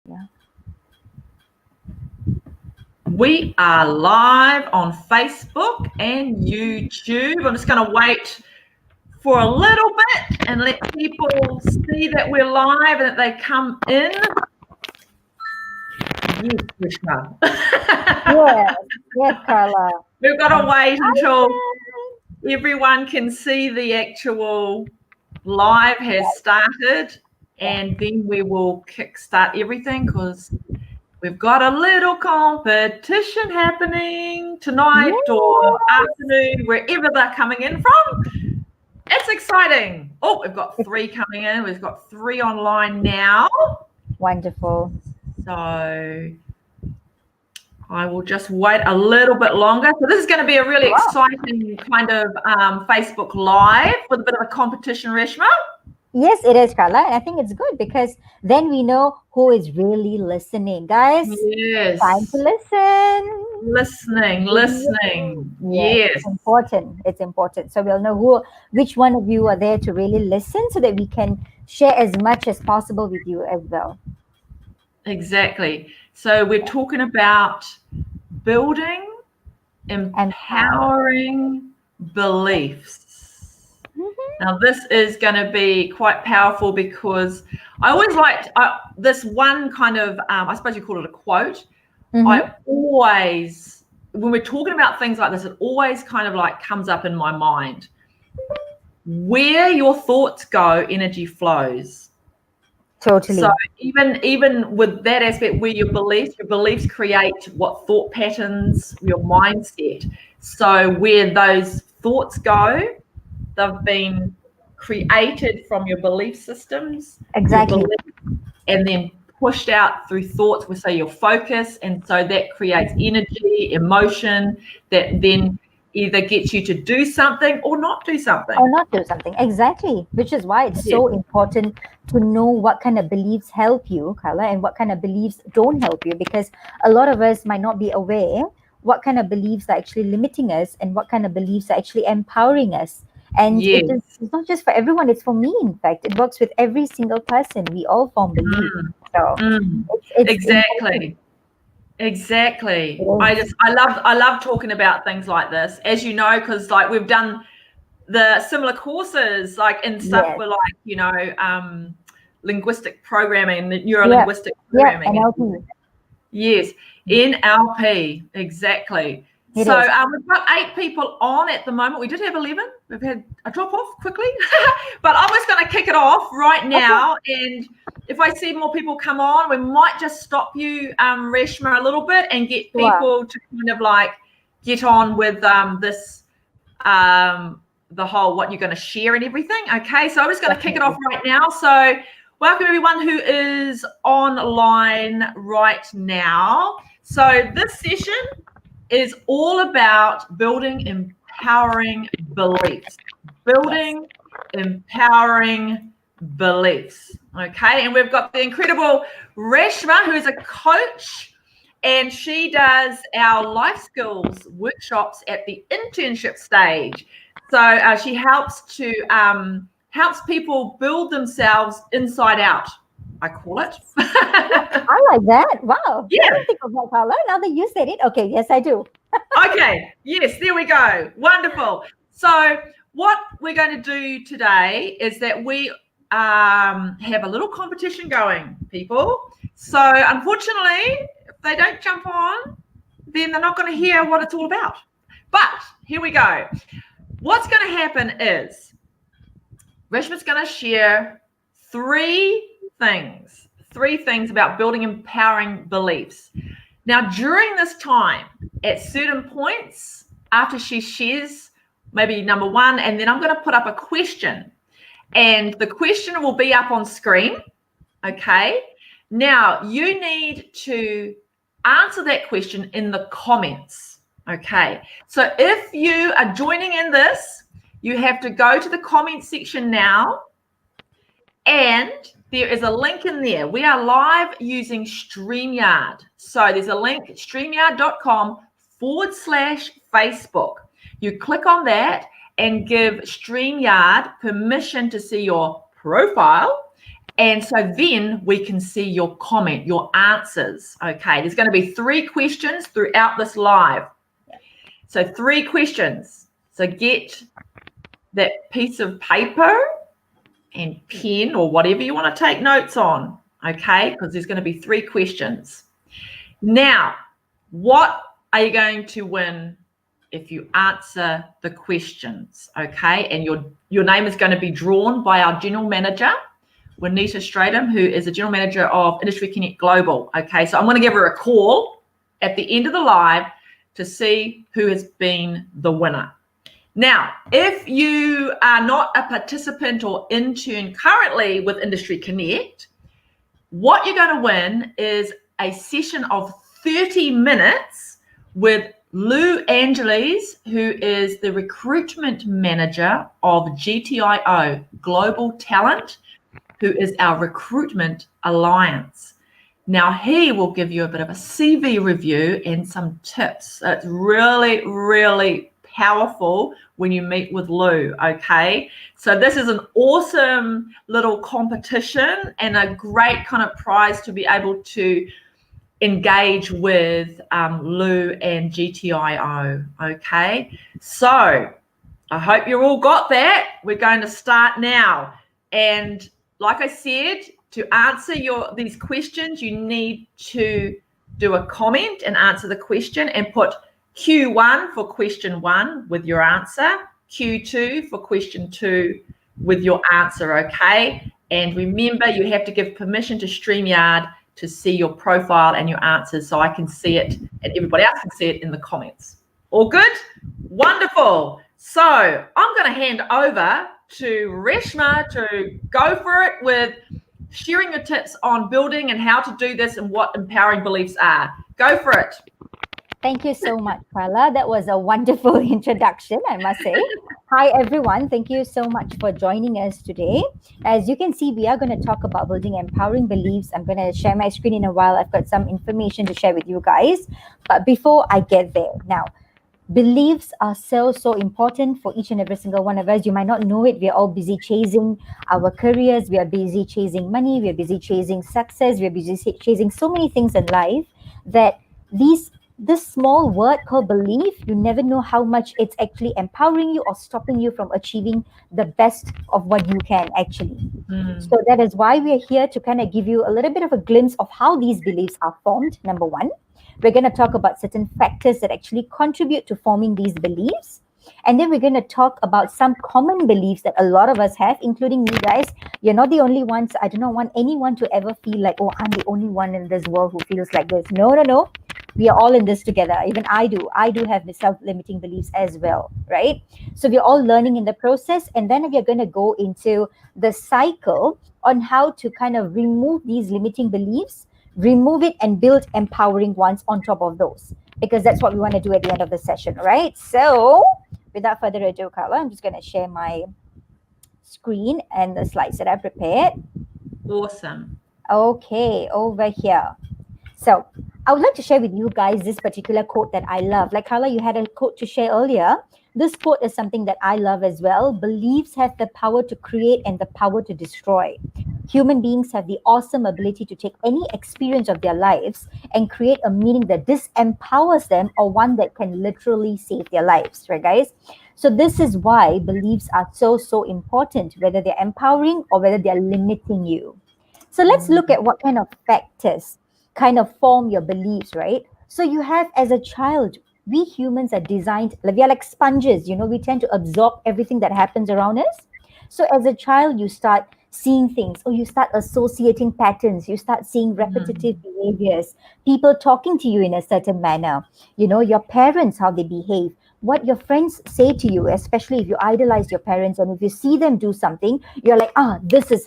Yeah. We are live on Facebook and YouTube. I'm just going to wait for a little bit and let people see that we're live and that they come in. Yes, Rayshmar. Yes, Carla. We've got to wait until everyone can see the actual live has started, and then we will kickstart everything because we've got a little competition happening tonight or afternoon, wherever they're coming in from. It's exciting. Oh, we've got 3 coming in. We've got 3 online now. Wonderful. So I will just wait a little bit longer. So this is going to be a really exciting kind of Facebook Live with a bit of a competition, Rayshmar. Yes, it is, Carla. And I think it's good because then we know who is really listening. Guys, Yes. time to listen. Listening. Yes. It's important. It's important. So we'll know which one of you are there to really listen so that we can share as much as possible with you as well. Exactly. So we're talking about building, empowering beliefs. Now, this is going to be quite powerful because I always liked this one kind of, I suppose you call it a quote. I always, when we're talking about things like this, it always kind of like comes up in my mind. Where your thoughts go, energy flows. Totally. So even with that aspect, where your beliefs create what thought patterns, your mindset. So where those thoughts go, they've been created from your belief systems. Exactly. And then pushed out through thoughts, we say your focus, and so that creates energy, emotion that then either gets you to do something or not do something. Exactly. Which is why it's so important to know what kind of beliefs help you, Carla, and what kind of beliefs don't help you, because a lot of us might not be aware what kind of beliefs are actually limiting us and what kind of beliefs are actually empowering us. And it's not just for everyone, it's for me. In fact, it works with every single person. We all form beliefs. So it's exactly. Exactly. I love talking about things like this, as you know, because like we've done the similar courses, like in stuff for like, linguistic programming, neuro-linguistic programming. NLP. Yes, NLP, exactly. We've got 8 people on at the moment. We did have 11. We've had a drop off quickly, but I'm just going to kick it off right now. And if I see more people come on, we might just stop you, Rayshmar, a little bit and get people to kind of like get on with this, the whole what you're going to share and everything. Okay, so I'm just going to kick it off right now. So welcome everyone who is online right now. So this session is all about building empowering beliefs. Empowering beliefs. Okay, and we've got the incredible Rayshmar, who is a coach, and she does our life skills workshops at the internship stage. So she helps people build themselves inside out, I call it. I like that. Wow. Yeah. I don't think of that, Carla. Now that you said it. Okay. Yes, I do. Okay. Yes, there we go. Wonderful. So what we're going to do today is that we have a little competition going, people. So unfortunately, if they don't jump on, then they're not going to hear what it's all about. But here we go. What's going to happen is Rayshmar's going to share 3 things about building empowering beliefs. Now, during this time, at certain points, after she shares maybe number 1, and then I'm going to put up a question, and the question will be up on screen. Okay. Now, you need to answer that question in the comments. Okay. So if you are joining in this, you have to go to the comment section now, and there is a link in there. We are live using StreamYard. So there's a link, streamyard.com/Facebook. You click on that and give StreamYard permission to see your profile, And so then we can see your comment, your answers. Okay, there's going to be 3 questions throughout this live. So 3 questions. So get that piece of paper and pen or whatever you want to take notes on, okay? Because there's going to be 3 questions. Now, what are you going to win if you answer the questions, okay? And your name is going to be drawn by our general manager, Juanita Stratum, who is the general manager of Industry Connect Global, okay? So I'm going to give her a call at the end of the live to see who has been the winner. Now, if you are not a participant or intern currently with Industry Connect, what you're going to win is a session of 30 minutes with Lou Angeles, who is the recruitment manager of GTIO, Global Talent, who is our recruitment alliance. Now, he will give you a bit of a CV review and some tips. It's really, really powerful when you meet with Lou, okay? So this is an awesome little competition and a great kind of prize to be able to engage with Lou and GTIO, okay? So I hope you all got that. We're going to start now. And like I said, to answer these questions, you need to do a comment and answer the question and put Q1 for question 1 with your answer, Q2 for question 2 with your answer, okay? And remember, you have to give permission to StreamYard to see your profile and your answers so I can see it and everybody else can see it in the comments. All good? Wonderful. So I'm going to hand over to Rayshmar to go for it with sharing your tips on building and how to do this and what empowering beliefs are. Go for it. Thank you so much, Carla. That was a wonderful introduction, I must say. Hi, everyone. Thank you so much for joining us today. As you can see, we are going to talk about building empowering beliefs. I'm going to share my screen in a while. I've got some information to share with you guys. But before I get there, now, beliefs are so important for each and every single one of us. You might not know it. We're all busy chasing our careers. We are busy chasing money. We're busy chasing success. We're busy chasing so many things in life that this small word called belief, you never know how much it's actually empowering you or stopping you from achieving the best of what you can actually. So that is why we're here to kind of give you a little bit of a glimpse of how these beliefs are formed, number 1. We're going to talk about certain factors that actually contribute to forming these beliefs. And then we're going to talk about some common beliefs that a lot of us have, including me, guys. You're not the only ones. I do not want anyone to ever feel like, oh, I'm the only one in this world who feels like this. No. We are all in this together. Even I do. I do have the self-limiting beliefs as well, right? So we're all learning in the process. And then we're going to go into the cycle on how to kind of remove these limiting beliefs, remove it, and build empowering ones on top of those, because that's what we want to do at the end of the session, right? So without further ado, Carla, I'm just going to share my screen and the slides that I prepared. Awesome. Okay, over here. So I would like to share with you guys this particular quote that I love. Like Carla, you had a quote to share earlier. This quote is something that I love as well. Beliefs have the power to create and the power to destroy. Human beings have the awesome ability to take any experience of their lives and create a meaning that disempowers them or one that can literally save their lives, right, guys? So this is why beliefs are so important, whether they're empowering or whether they're limiting you. So let's look at what kind of factors kind of form your beliefs, right? So you have, as a child, we humans are designed, we are like sponges, we tend to absorb everything that happens around us. So as a child, you start seeing things, or you start associating patterns, you start seeing repetitive behaviors, people talking to you in a certain manner, your parents, how they behave, what your friends say to you, especially if you idolize your parents, and if you see them do something, you're like, this is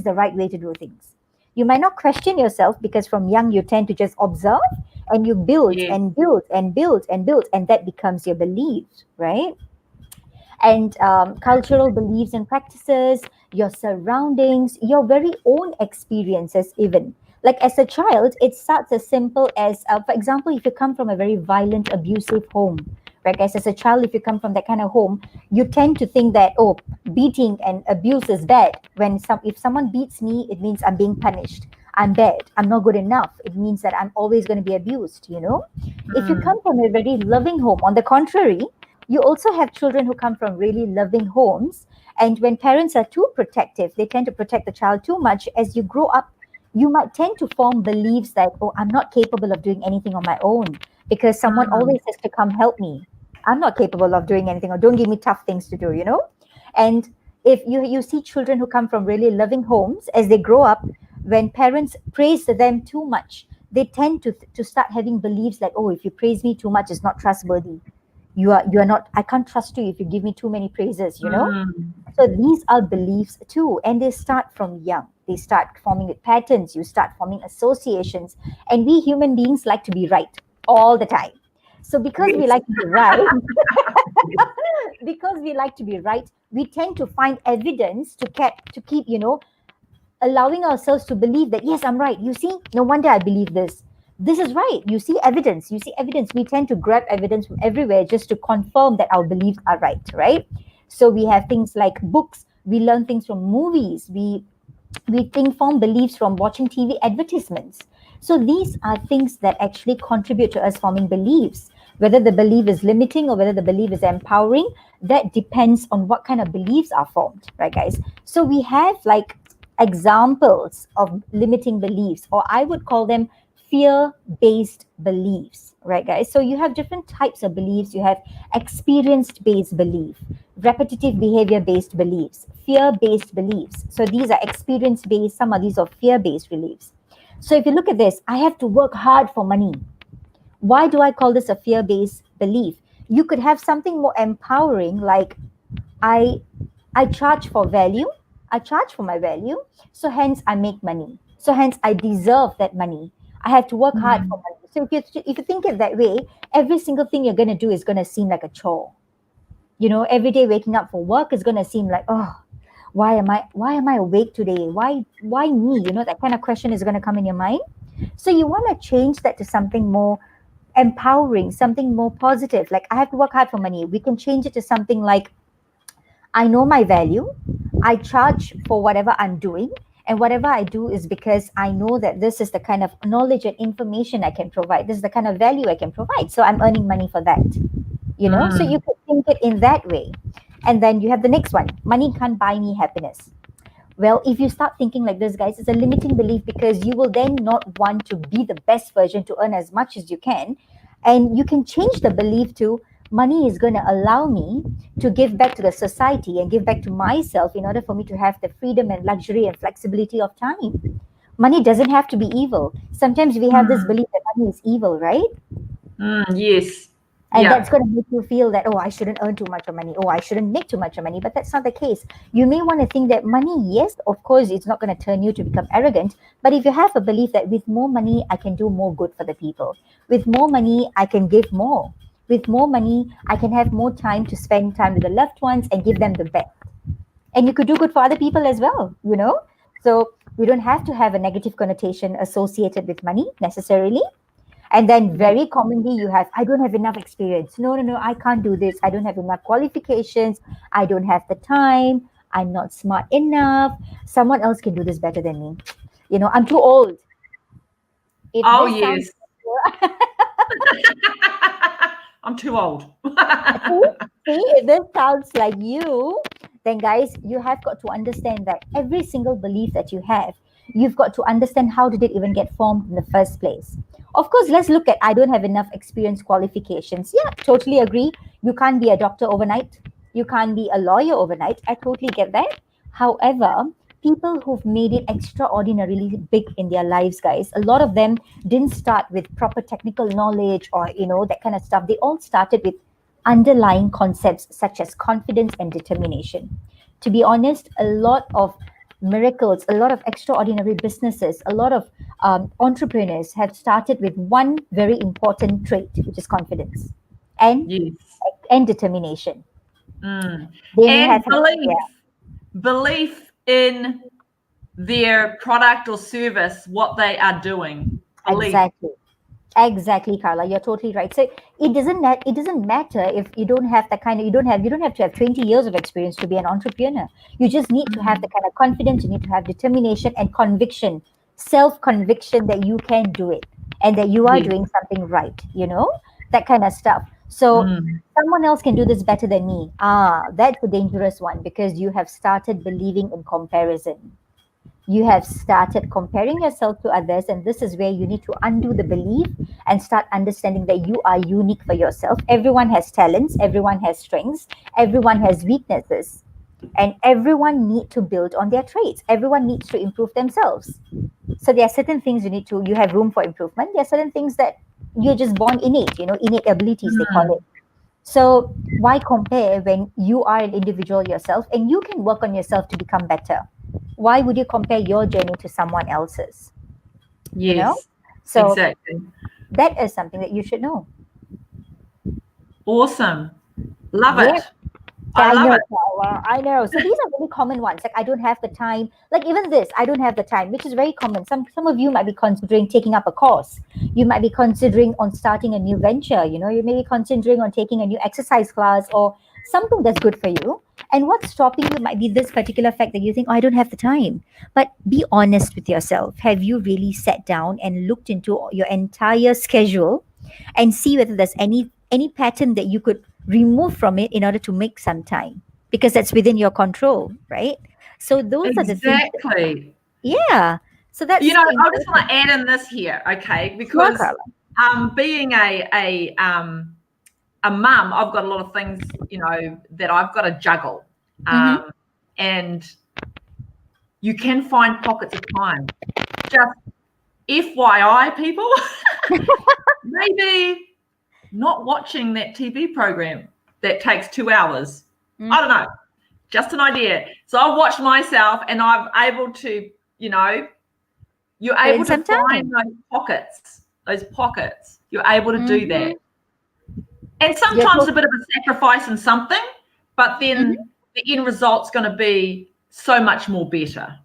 the right way to do things. You might not question yourself because from young you tend to just observe and you build and build and build and build, and that becomes your beliefs, right? And cultural beliefs and practices, your surroundings, your very own experiences even. Like as a child, it starts as simple as, for example, if you come from a very violent, abusive home, right, guys? As a child, if you come from that kind of home, you tend to think that, oh, beating and abuse is bad. If someone beats me, it means I'm being punished. I'm bad. I'm not good enough. It means that I'm always going to be abused, you know? If you come from a very loving home, on the contrary, you also have children who come from really loving homes. And when parents are too protective, they tend to protect the child too much. As you grow up, you might tend to form beliefs that, oh, I'm not capable of doing anything on my own because someone always has to come help me. I'm not capable of doing anything, or don't give me tough things to do, you know? And if you see children who come from really loving homes, as they grow up, when parents praise them too much, they tend to start having beliefs like, oh, if you praise me too much, it's not trustworthy. You are not, I can't trust you if you give me too many praises, you know? So these are beliefs too, and they start from young. They start forming with patterns, you start forming associations, and we human beings like to be right all the time. So because we Yes. like to be right, because we like to be right, we tend to find evidence to keep, allowing ourselves to believe that, yes, I'm right. You see, no wonder I believe this. This is right. You see evidence. We tend to grab evidence from everywhere just to confirm that our beliefs are right, right? So we have things like books, we learn things from movies, we think form beliefs from watching TV advertisements. So these are things that actually contribute to us forming beliefs. Whether the belief is limiting or whether the belief is empowering, that depends on what kind of beliefs are formed, right, guys? So we have like examples of limiting beliefs, or I would call them fear based beliefs, right, guys? So you have different types of beliefs. You have experienced based belief, repetitive behavior based beliefs, fear based beliefs. So these are experience based, some of these are fear based beliefs. So if you look at this, I have to work hard for money. Why do I call this a fear based belief? You could have something more empowering, like I I charge for value. I charge for my value. So hence I make money. So hence I deserve that money. I have to work hard for money. So if you think it that way, every single thing you're gonna do is gonna seem like a chore. Every day waking up for work is gonna seem like, oh, why am I awake today? Why me? That kind of question is gonna come in your mind. So you want to change that to something more empowering, something more positive. Like, I have to work hard for money. We can change it to something like, I know my value. I charge for whatever I'm doing. And whatever I do is because I know that this is the kind of knowledge and information I can provide. This is the kind of value I can provide. So I'm earning money for that. So you could think it in that way. And then you have the next one: money can't buy me happiness. Well, if you start thinking like this, guys, it's a limiting belief, because you will then not want to be the best version to earn as much as you can. And you can change the belief to, money is going to allow me to give back to the society and give back to myself in order for me to have the freedom and luxury and flexibility of time. Money doesn't have to be evil. Sometimes we have this belief that money is evil, right? Yes. And Yeah. that's going to make you feel that, oh, I shouldn't earn too much of money. Oh, I shouldn't make too much of money. But that's not the case. You may want to think that money, yes, of course, it's not going to turn you to become arrogant. But if you have a belief that with more money, I can do more good for the people. With more money, I can give more. With more money, I can have more time to spend time with the loved ones and give them the best. And you could do good for other people as well. So you don't have to have a negative connotation associated with money necessarily. And then very commonly you have, I don't have enough experience. No, no, no, I can't do this. I don't have enough qualifications. I don't have the time. I'm not smart enough. Someone else can do this better than me. I'm too old. If Oh, this sounds yes. I'm too old. See, if this sounds like you, then guys, you have got to understand that every single belief that you have, you've got to understand, how did it even get formed in the first place. Of course, let's look at, I don't have enough experience, qualifications. Yeah, totally agree. You can't be a doctor overnight. You can't be a lawyer overnight. I totally get that. However, people who've made it extraordinarily big in their lives, guys, a lot of them didn't start with proper technical knowledge or that kind of stuff. They all started with underlying concepts such as confidence and determination. To be honest, a lot of miracles, a lot of extraordinary businesses, a lot of entrepreneurs have started with one very important trait, which is confidence and Yes. and determination. Mm. They may And have had, yeah, belief in their product or service, what they are doing. Belief. exactly. Exactly, Carla. You're totally right. So it doesn't matter if you don't have that kind of you don't have to have 20 years of experience to be an entrepreneur. You just need to have the kind of confidence, you need to have determination and conviction, self-conviction that you can do it and that you are Yes. doing something right, that kind of stuff. So Mm. someone else can do this better than me. That's a dangerous one because you have started believing in comparison. You have started comparing yourself to others, and this is where you need to undo the belief and start understanding that you are unique for yourself. Everyone has talents, everyone has strengths, everyone has weaknesses, and everyone need to build on their traits. Everyone needs to improve themselves. So there are certain things you have room for improvement. There are certain things that you're just born innate, innate abilities they call Mm. it. So why compare when you are an individual yourself and you can work on yourself to become better? Why would you compare your journey to someone else's? You know? Yes, So exactly. that is something that you should know. Awesome. Love Yeah. it. I Yeah, I love know, it. Paula. I know. So these are really common ones. Like I don't have the time. Like even this, I don't have the time, which is very common. Some of you might be considering taking up a course. You might be considering on starting a new venture. You may be considering on taking a new exercise class or something that's good for you. And what's stopping you might be this particular fact that you think, oh, I don't have the time. But be honest with yourself. Have you really sat down and looked into your entire schedule and see whether there's any pattern that you could remove from it in order to make some time, because that's within your control, right? So those are the things that, Exactly. yeah, so that's You so know, I just want important. to add in this here, okay? Sure, Because Carla. being a mum, I've got a lot of things, that I've got to juggle. Mm-hmm. And you can find pockets of time. Just FYI, people, maybe not watching that TV program that takes 2 hours. I don't know, just an idea. So I've watched myself and I'm able to, you're Put in able to some find time. those pockets. You're able to do Mm-hmm. that. And You're sometimes a bit of a sacrifice in something, but Mhm. then the end result's going to be so much more better.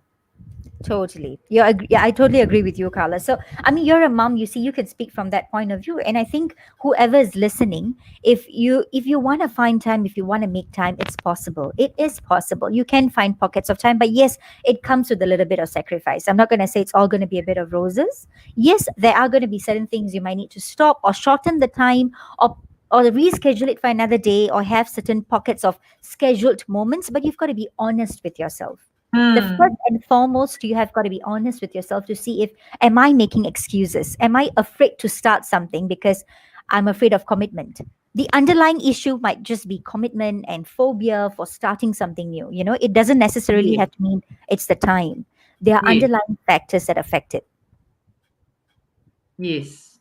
Totally. Yeah, I totally agree with you, Carla. So, I mean, you're a mom, you see, you can speak from that point of view. And I think whoever is listening, if you want to find time, if you want to make time, it's possible. It is possible. You can find pockets of time, but yes, it comes with a little bit of sacrifice. I'm not going to say it's all going to be a bit of roses. Yes, there are going to be certain things you might need to stop or shorten the time or reschedule it for another day or have certain pockets of scheduled moments, but you've got to be honest with yourself. The first Mm, and foremost, you have got to be honest with yourself to see if, am I making excuses? Am I afraid to start something because I'm afraid of commitment? The underlying issue might just be commitment and phobia for starting something new. It doesn't necessarily yes, have to mean it's the time. There are yes, underlying factors that affect it. yes.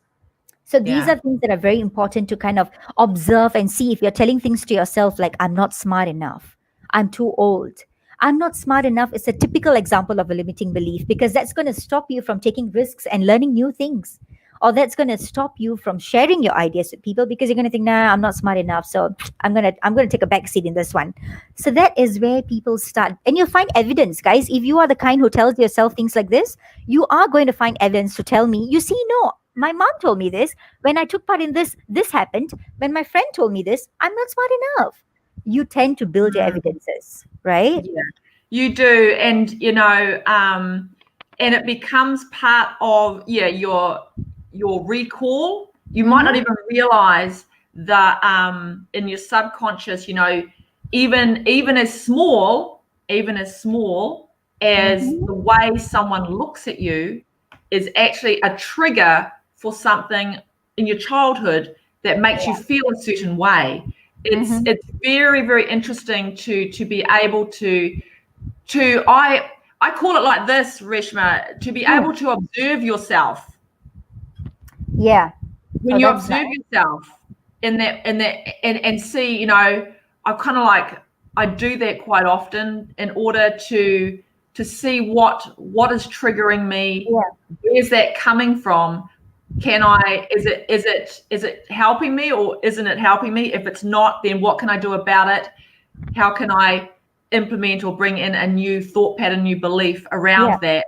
So these Yeah. are things that are very important to kind of observe and see if you're telling things to yourself like, I'm not smart enough, I'm too old, I'm not smart enough. It's a typical example of a limiting belief because that's going to stop you from taking risks and learning new things. Or that's going to stop you from sharing your ideas with people because you're going to think, nah, I'm not smart enough. So I'm gonna take a back seat in this one. So that is where people start. And you'll find evidence, guys. If you are the kind who tells yourself things like this, you are going to find evidence to tell me, you see, no, my mom told me this. When I took part in this happened. When my friend told me this, I'm not smart enough. You tend to build your Mm, evidences, right? yeah, you do. And, and it becomes part of, your recall. You might not Mm-hmm. even realize that in your subconscious, even as small as Mm-hmm. the way someone looks at you is actually a trigger for something in your childhood that makes you Yeah. feel a certain way. It's Mm-hmm. it's very, very interesting to be able to I call it like this, Reshma, to be able to observe yourself. Yeah. When Oh, you that's observe nice. yourself and see, I kind of like I do that quite often in order to see what is triggering me. Yeah. Where's that coming from? Is it helping me or isn't it helping me? If it's not, then what can I do about it? How can I implement or bring in a new thought pattern, new belief Yeah. around that?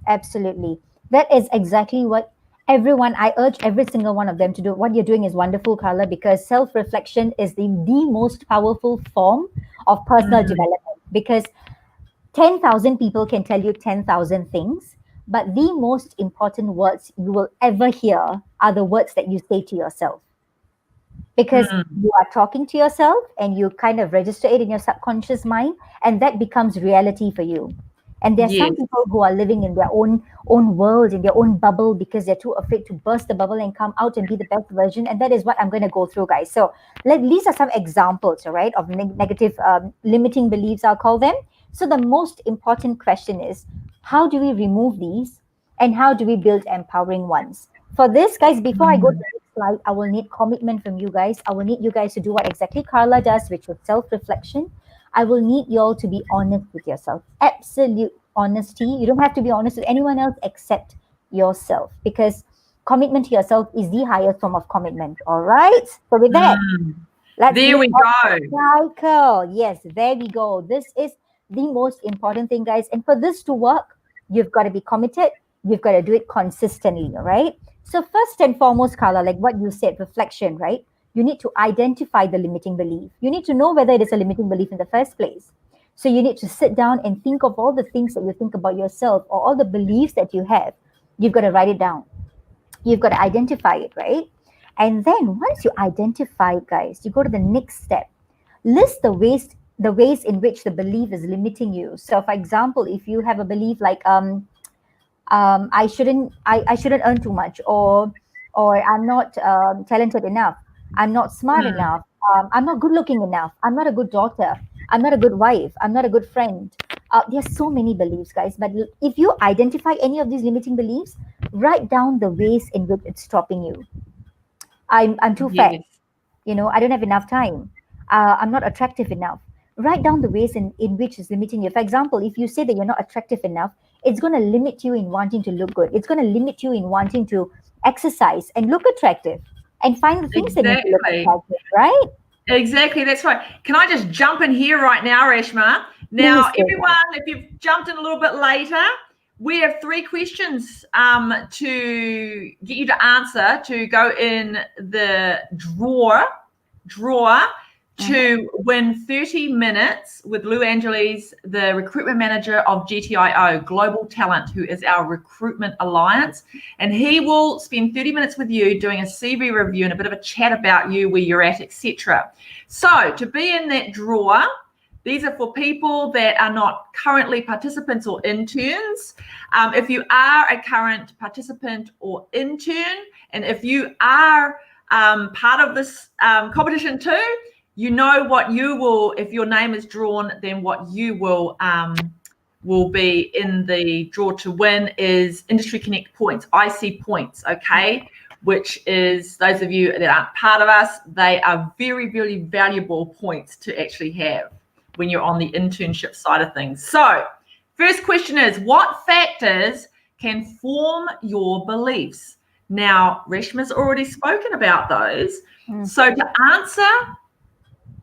Absolutely. That is exactly what Everyone, I urge every single one of them to do what you're doing is wonderful, Carla, because self-reflection is the most powerful form of personal Mm, development. Because 10,000 people can tell you 10,000 things, but the most important words you will ever hear are the words that you say to yourself, because mm, you are talking to yourself and you kind of register it in your subconscious mind, and that becomes reality for you. And there are some yes. people who are living in their own world, in their own bubble, because they're too afraid to burst the bubble and come out and be the best version. And that is what I'm going to go through, guys. So these are some examples, all right, of negative limiting beliefs, I'll call them. So the most important question is, how do we remove these, and how do we build empowering ones? For this, guys, before I go to Mm, the next slide, I will need commitment from you guys. I will need you guys to do what exactly Carla does, which is self-reflection. I will need you all to be honest with yourself. Absolute honesty. You don't have to be honest with anyone else except yourself, because commitment to yourself is the highest form of commitment. All right. So with that, mm. let's There move we on to go. the cycle. Yes, there we go. This is the most important thing, guys. And for this to work, you've got to be committed. You've got to do it consistently, all right? So, first and foremost, Carla, like what you said, reflection, right? You need to identify the limiting belief. You need to know whether it is a limiting belief in the first place. So, you need to sit down and think of all the things that you think about yourself, or all the beliefs that you have. You've got to write it down. You've got to identify it, right? And then once you identify it, guys, you go to the next step. List the ways in which the belief is limiting you. So for example, if you have a belief like I shouldn't earn too much, or I'm not talented enough, I'm not smart Mm, enough, I'm not good looking enough, I'm not a good daughter, I'm not a good wife, I'm not a good friend. There's so many beliefs, guys, but if you identify any of these limiting beliefs, write down the ways in which it's stopping you. I'm too fat. yes, I don't have enough time. I'm not attractive enough. Write down the ways in which is limiting you. For example, if you say that you're not attractive enough, it's going to limit you in wanting to look good. It's going to limit you in wanting to exercise and look attractive and find the things that make you look exactly. attractive, right? Exactly, that's right. Can I just jump in here right now, Rayshmar? Please Now, do everyone, if you've jumped in a little bit later, we have 3 questions to get you to answer to go in the drawer that. to win 30 minutes with Lou Angeles, the recruitment manager of GTIO, Global Talent, who is our recruitment alliance. And he will spend 30 minutes with you doing a CV review and a bit of a chat about you, where you're at, etc. So to be in that drawer, these are for people that are not currently participants or interns. If you are a current participant or intern, and if you are part of this competition too, you know what you will, if your name is drawn, then what you will be in the draw to win is Industry Connect points, IC points, okay? Which is, those of you that aren't part of us, they are very, very valuable points to actually have when you're on the internship side of things. So first question is, what factors can form your beliefs? Now, Reshma's already spoken about those. So to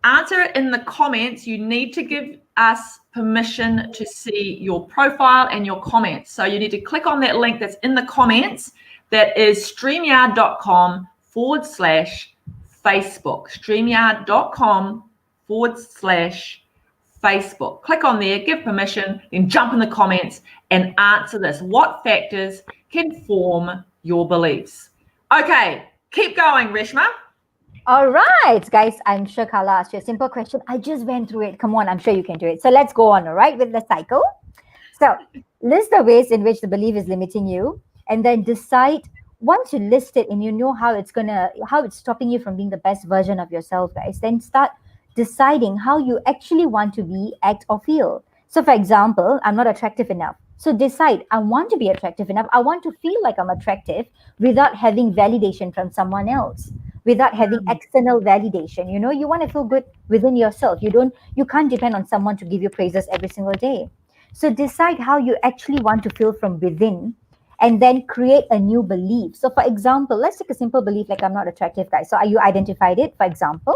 answer it in the comments. You need to give us permission to see your profile and your comments. So you need to click on that link that's in the comments. That is StreamYard.com/Facebook. StreamYard.com/Facebook. Click on there, give permission, then jump in the comments and answer this. What factors can form your beliefs? Okay, keep going, Reshma. All right, guys, I'm sure Carla asked you a simple question. I just went through it. Come on, I'm sure you can do it. So let's go on, all right, with the cycle. So list the ways in which the belief is limiting you, and then decide. Once you list it and you know how it's stopping you from being the best version of yourself, guys, then start deciding how you actually want to be, act, or feel. So for example, I'm not attractive enough. So decide, I want to be attractive enough. I want to feel like I'm attractive without having validation from someone else, without having external validation. You want to feel good within yourself. You can't depend on someone to give you praises every single day. So decide how you actually want to feel from within, and then create a new belief. So for example, let's take a simple belief like I'm not attractive, guys. So are you identified it? For example,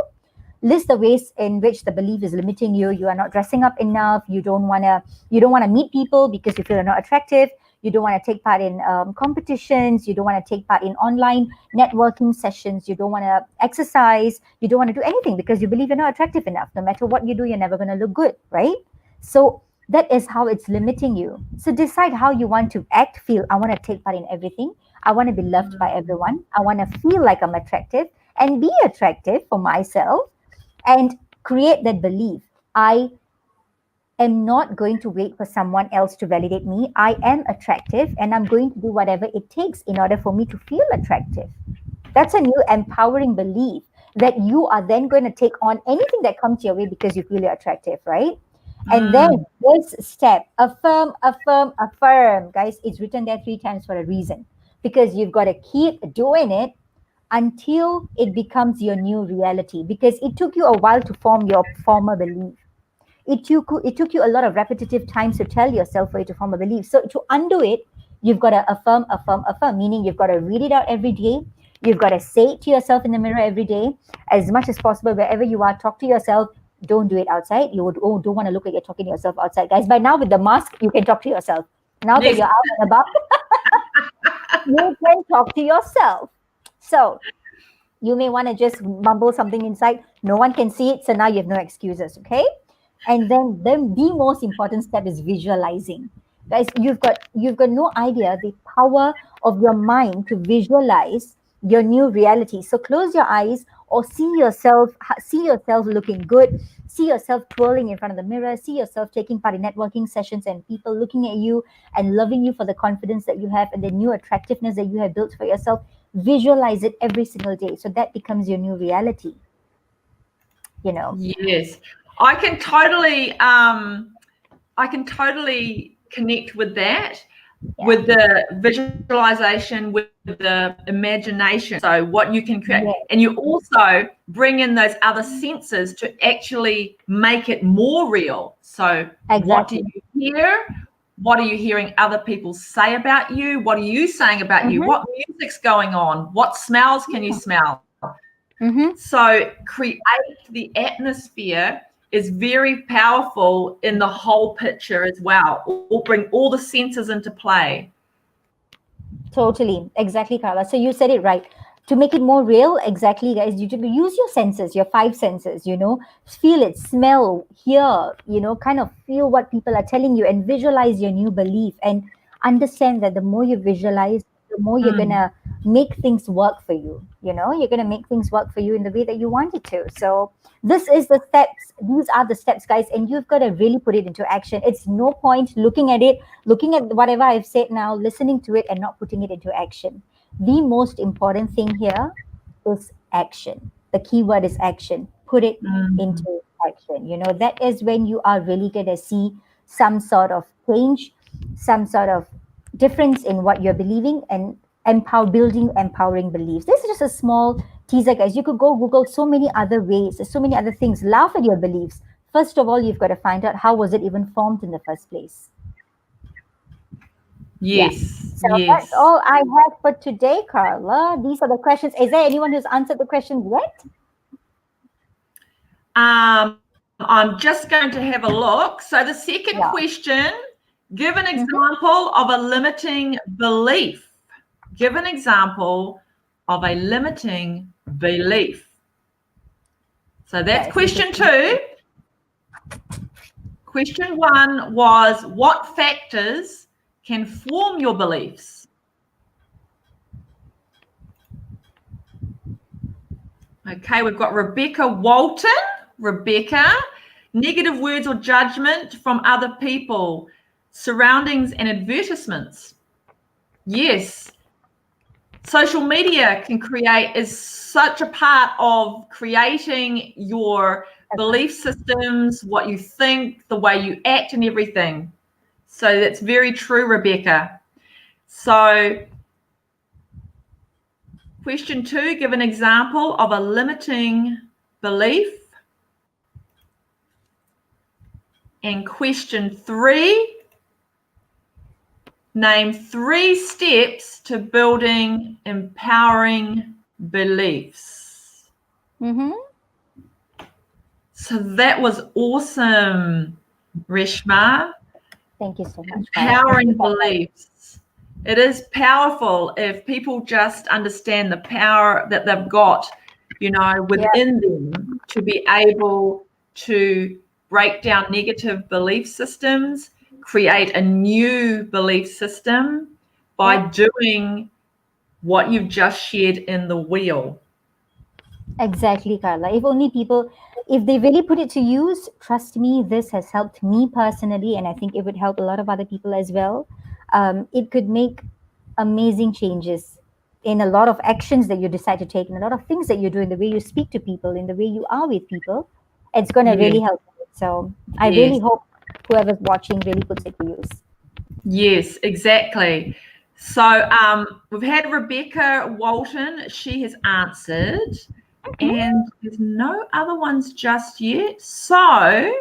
list the ways in which the belief is limiting you. You are not dressing up enough. You don't want to meet people because you feel you're not attractive. You don't want to take part in competitions. You don't want to take part in online networking sessions. You don't want to exercise. You don't want to do anything because you believe you're not attractive enough. No matter what you do, you're never going to look good, right? So that is how it's limiting you. So decide how you want to act, feel. I want to take part in everything. I want to be loved by everyone. I want to feel like I'm attractive and be attractive for myself, and create that belief. I am not going to wait for someone else to validate me. I am attractive and I'm going to do whatever it takes in order for me to feel attractive. That's a new empowering belief that you are then going to take on anything that comes your way because you feel you're attractive, right? And then this step, affirm, affirm, affirm. Guys, it's written there 3 times for a reason, because you've got to keep doing it until it becomes your new reality, because it took you a while to form your former belief. It took you a lot of repetitive times to tell yourself for you to form a belief. So to undo it, you've got to affirm, affirm, affirm, meaning you've got to read it out every day. You've got to say it to yourself in the mirror every day, as much as possible. Wherever you are, talk to yourself. Don't do it outside. You would don't want to look like you're talking to yourself outside, guys. By now, with the mask, you can talk to yourself. Now that Yes. you're out and about, you can talk to yourself. So you may want to just mumble something inside. No one can see it, so now you have no excuses, okay? And then the most important step is visualizing. Guys, you've got no idea the power of your mind to visualize your new reality. So close your eyes, or see yourself looking good, see yourself twirling in front of the mirror, see yourself taking part in networking sessions and people looking at you and loving you for the confidence that you have and the new attractiveness that you have built for yourself. Visualize it every single day, so that becomes your new reality. Yes, I can totally connect with that, with the visualization, with the imagination. So what you can create, and you also bring in those other senses to actually make it more real. So what do you hear? What are you hearing other people say about you? What are you saying about you? What music's going on? What smells can you smell? So create the atmosphere is very powerful in the whole picture as well, or bring all the senses into play. Totally. Exactly, Carla. So you said it right. To make it more real, exactly, guys, you use your senses, your 5 senses, feel it, smell, hear, kind of feel what people are telling you, and visualize your new belief, and understand that the more you visualize, the more you're going to make things work for you. You're going to make things work for you in the way that you want it to. So these are the steps, guys, and you've got to really put it into action. It's no point looking at whatever I've said now, listening to it and not putting it into action. The most important thing here is action. The key word is action. Put it into action. That is when you are really going to see some sort of change, some sort of difference in what you're believing, and building empowering beliefs. This is just a small teaser, guys. You could go Google so many other ways, there's so many other things. Laugh at your beliefs. First of all, you've got to find out, how was it even formed in the first place? Yes. So that's all I have for today, Carla. These are the questions. Is there anyone who's answered the questions yet? I'm just going to have a look. So the second question, give an example of a limiting belief. Give an example of a limiting belief. So that's question 2. Question 1 was, what factors can form your beliefs? Okay, we've got Rebecca Walton. Rebecca, negative words or judgment from other people, surroundings and advertisements. Yes. Social media is such a part of creating your belief systems, what you think, the way you act and everything. So that's very true, Rebecca. So question 2, give an example of a limiting belief. And question 3, name 3 steps to building empowering beliefs. So that was awesome, Rayshmar. Thank you so much. Empowering beliefs. It is powerful if people just understand the power that they've got, within them to be able to break down negative belief systems, create a new belief system by doing what you've just shared in the wheel. Exactly, Carla. If they really put it to use, trust me, this has helped me personally, and I think it would help a lot of other people as well. It could make amazing changes in a lot of actions that you decide to take, and a lot of things that you do, in the way you speak to people, in the way you are with people. It's going to really help. So I really hope whoever's watching really puts it to use. Yes, exactly. So we've had Rebecca Walton. She has answered, and there's no other ones just yet. So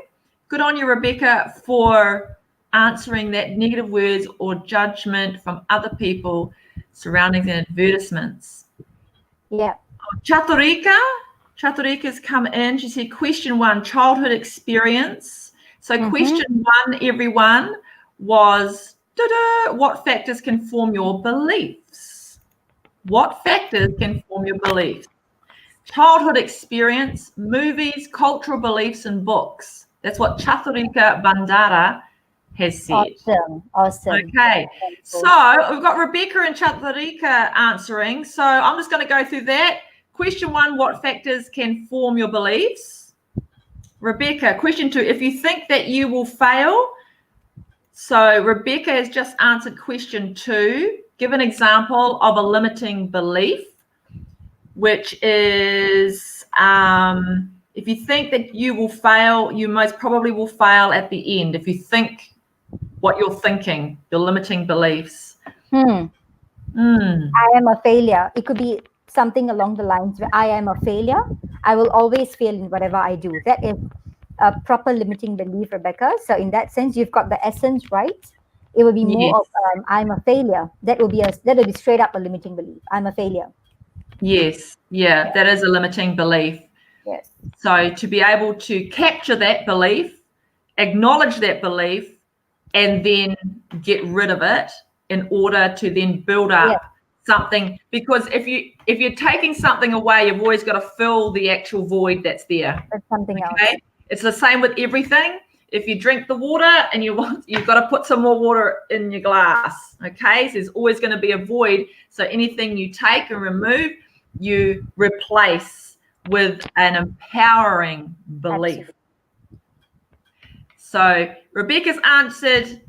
good on you, Rebecca, for answering that negative words or judgment from other people, surroundings and advertisements. Yeah. Chaturika's come in. She said, question 1, childhood experience. So question 1, everyone, was what factors can form your beliefs? What factors can form your beliefs? Childhood experience, movies, cultural beliefs, and books. That's what Chaturika Bandara has said. Awesome. Okay, so we've got Rebecca and Chaturika answering. So I'm just going to go through that. Question 1, what factors can form your beliefs? Rebecca, question 2, if you think that you will fail. So Rebecca has just answered question 2. Give an example of a limiting belief, which is if you think that you will fail, you most probably will fail at the end. If you think what you're thinking, your limiting beliefs. I am a failure. It could be something along the lines where I am a failure. I will always fail in whatever I do. That is a proper limiting belief, Rebecca. So in that sense, you've got the essence right. It will be more of I'm a failure. That will be straight up a limiting belief. I'm a failure. Yes, that is a limiting belief. Yes. So to be able to capture that belief, acknowledge that belief, and then get rid of it in order to then build up something. Because if you're taking something away, you've always got to fill the actual void that's there. That's something else. It's the same with everything. If you drink the water and you've got to put some more water in your glass. Okay, so there's always going to be a void. So anything you take and remove, you replace with an empowering belief. Absolutely. So Rebecca's answered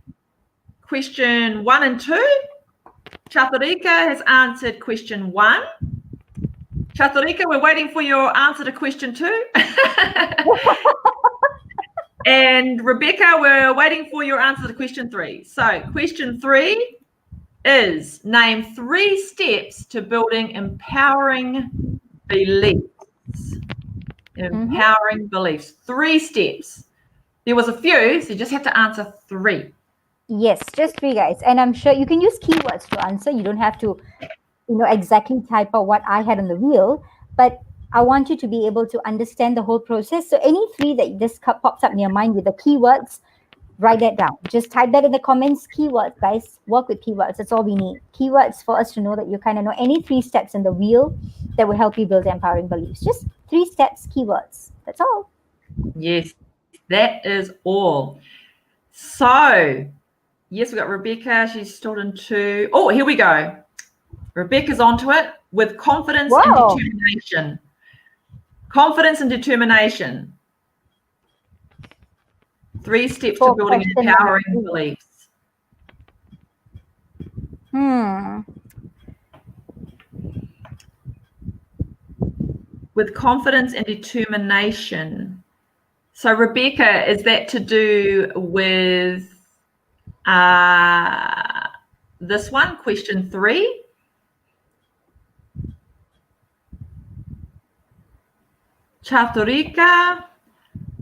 question 1 and 2. Chaturika has answered question 1. Chaturika, we're waiting for your answer to question 2. And Rebecca, we're waiting for your answer to question 3. So question 3 is name 3 steps to building empowering beliefs. Empowering beliefs. 3 steps. There was a few, so you just have to answer 3. Yes, just 3, guys. And I'm sure you can use keywords to answer. You don't have to, exactly type out what I had on the wheel. But I want you to be able to understand the whole process. So any 3 that this pops up in your mind with the keywords, write that down. Just type that in the comments. Keywords, guys. Work with keywords. That's all we need. Keywords for us to know that you kind of know any 3 steps in the wheel that will help you build empowering beliefs. Just 3 steps, keywords. That's all. Yes, that is all. So, yes, we've got Rebecca. She's still in 2. Oh, here we go. Rebecca's onto it with confidence and determination. Confidence and determination. 3 steps to building empowering beliefs. With confidence and determination. So, Rebecca, is that to do with this one, question 3? Chaturika.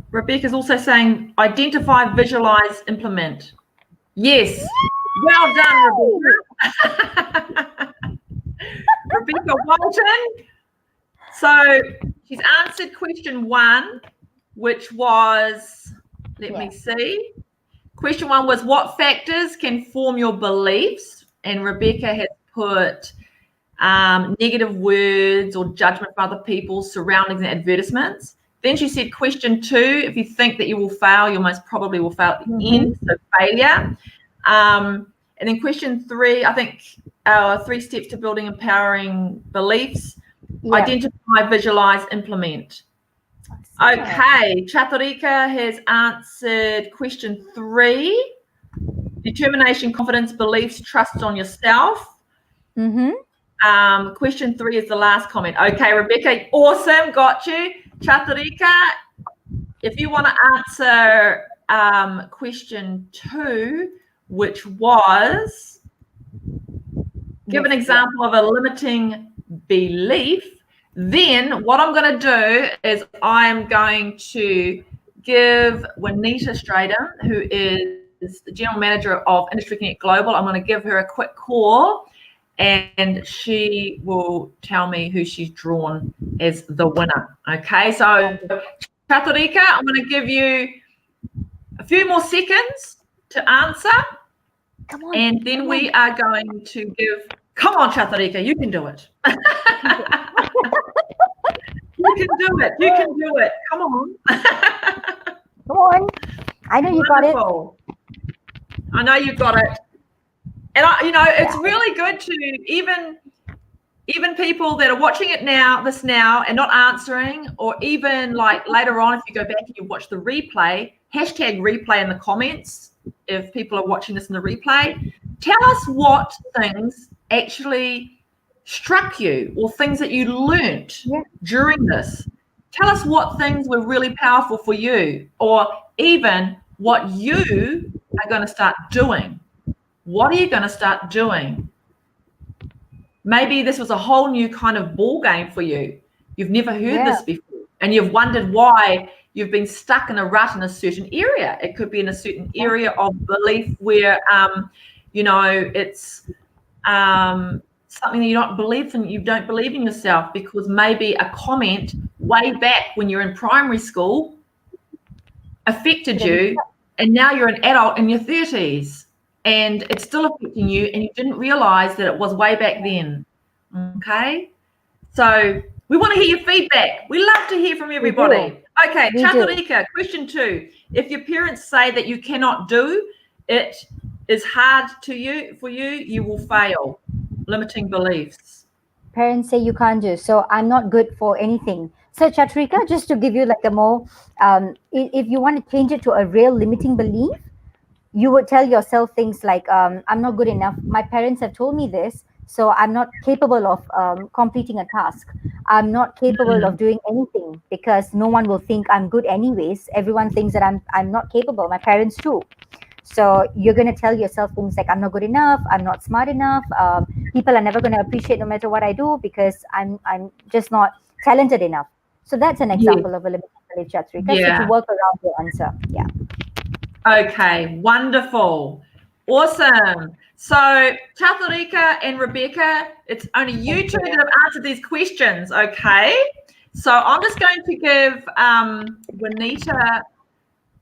Rebecca's also saying identify, visualize, implement. Yes. Well done, Rebecca. Rebecca Walton. So she's answered question 1, which was, let me see. Question 1 was what factors can form your beliefs? and Rebecca has put negative words or judgment from other people surrounding the advertisements. Then she said, question 2, if you think that you will fail, you most probably will fail at the end, so failure. And then question 3, I think 3 steps to building empowering beliefs. Yeah. Identify, visualize, implement. Okay, Chaturika has answered question 3. Determination, confidence, beliefs, trust on yourself. Question 3 is the last comment. Okay, Rebecca, awesome, got you. Chaturika, if you want to answer question 2, which was give an example of a limiting belief, then what I'm going to do is I'm going to give Juanita Stratum, who is the General Manager of Industry Connect Global, I'm going to give her a quick call and she will tell me who she's drawn as the winner. Okay, so Chaturika, I'm going to give you a few more seconds to answer. Come on, and then we are going to give, come on, Chaturika, you can do it. You can do it. You can do it. Come on. Come on. I know you got it. I know you got it. And it's really good to even people that are watching it now and not answering, or even like later on, if you go back and you watch the replay, #replay in the comments. If people are watching this in the replay, tell us what things actually struck you or things that you learnt during this. Tell us what things were really powerful for you, or even what you are going to start doing. What are you going to start doing? Maybe this was a whole new kind of ball game for you. You've never heard this before, and you've wondered why you've been stuck in a rut in a certain area. It could be in a certain area of belief where, it's something that you don't believe in. You don't believe in yourself because maybe a comment way back when you're in primary school affected you, and now you're an adult in your 30s. And it's still affecting you, and you didn't realize that it was way back then. Okay? So we want to hear your feedback. We love to hear from everybody. Okay, Chaturika, question 2. If your parents say that you cannot do it, is hard for you, you will fail. Limiting beliefs. Parents say you can't do, so I'm not good for anything. So Chaturika, just to give you like a more, if you want to change it to a real limiting belief, you would tell yourself things like, I'm not good enough. My parents have told me this, so I'm not capable of completing a task. I'm not capable of doing anything because no one will think I'm good anyways. Everyone thinks that I'm not capable. My parents too. So you're going to tell yourself things like, I'm not good enough. I'm not smart enough. People are never going to appreciate no matter what I do because I'm just not talented enough. So that's an example of a limiting belief, Chaturika. So to work around your answer. Yeah. Okay, wonderful. Awesome. So Chaturika and Rebecca, it's only you two that have answered these questions, okay? So I'm just going to give Juanita,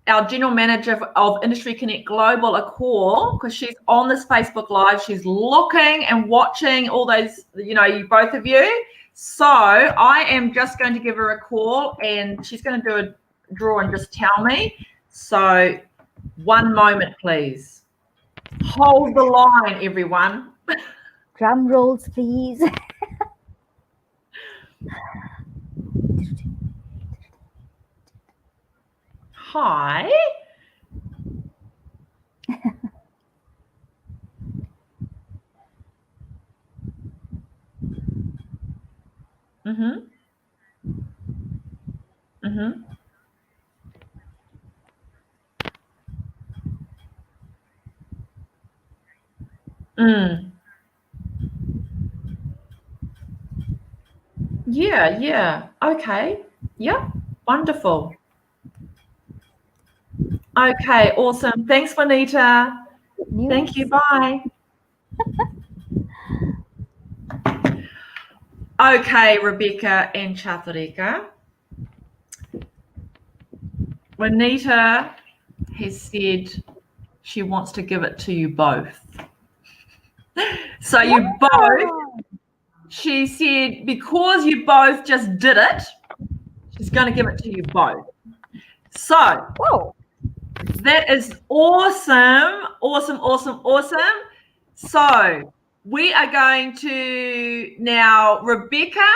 our General Manager of Industry Connect Global, a call because she's on this Facebook Live. She's looking and watching all those, you both of you. So I am just going to give her a call and she's going to do a draw and just tell me. So one moment, please. Hold the line, everyone. Drum rolls, please. Hi. Yeah. Okay. Yep. Wonderful. Okay, awesome. Thanks, Juanita. Thank you. Bye. Okay, Rebecca and Chaturika. Juanita has said she wants to give it to you both. So you both, she said, because you both just did it, she's going to give it to you both. So Whoa. that is awesome. Awesome, awesome, awesome. So we are going to now, Rebecca,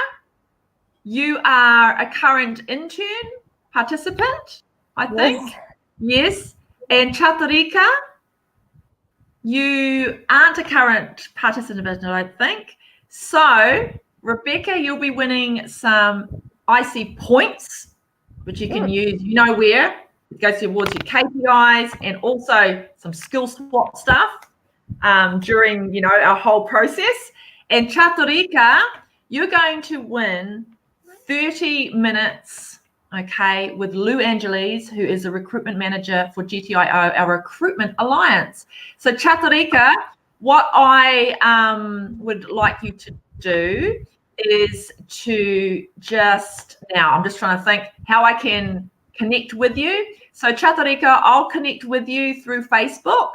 you are a current intern participant, I think. Yes. And Chatarika, you aren't a current participant, I don't think. So, Rebecca, you'll be winning some IC points, which you can use, you know where. It goes towards your KPIs and also some skill swap stuff during, you know, our whole process. And Chatarika, you're going to win 30 minutes, okay, with Lou Angeles, who is a recruitment manager for GTIO, our recruitment alliance. So Chatarika, what I would like you to do is to just, now I'm just trying to think how I can connect with you. So Chatarika, I'll connect with you through Facebook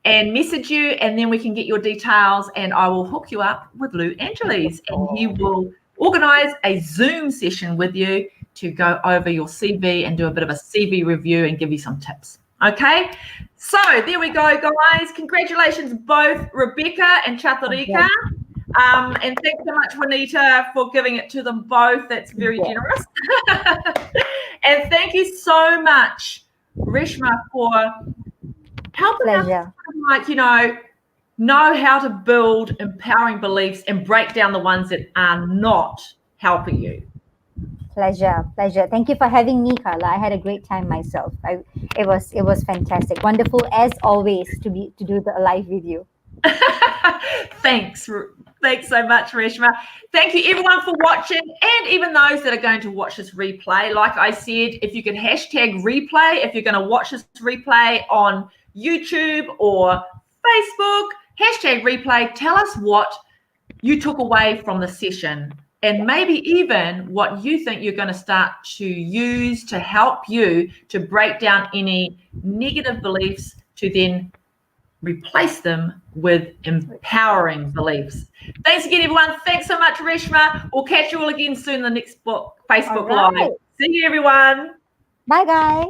and message you, and then we can get your details, and I will hook you up with Lou Angeles, and he will organize a Zoom session with you to go over your CV and do a bit of a CV review and give you some tips. Okay, so there we go, guys. Congratulations, both Rebecca and Chatarika. And thanks so much, Juanita, for giving it to them both. That's very generous. And thank you so much, Rayshmar, for helping us, like, you know how to build empowering beliefs and break down the ones that are not helping you. Pleasure. Thank you for having me, Carla. I had a great time myself. It was fantastic. Wonderful as always to do the live with you. Thanks so much, Rayshmar. Thank you everyone for watching, and even those that are going to watch this replay. Like I said, if you can hashtag replay, if you're going to watch this replay on YouTube or Facebook, hashtag replay, tell us what you took away from the session, and maybe even what you think you're going to start to use to help you to break down any negative beliefs to then replace them with empowering beliefs. Thanks again, everyone. Thanks so much, Rayshmar. We'll catch you all again soon in the next Facebook Live. See you, everyone. Bye, guys.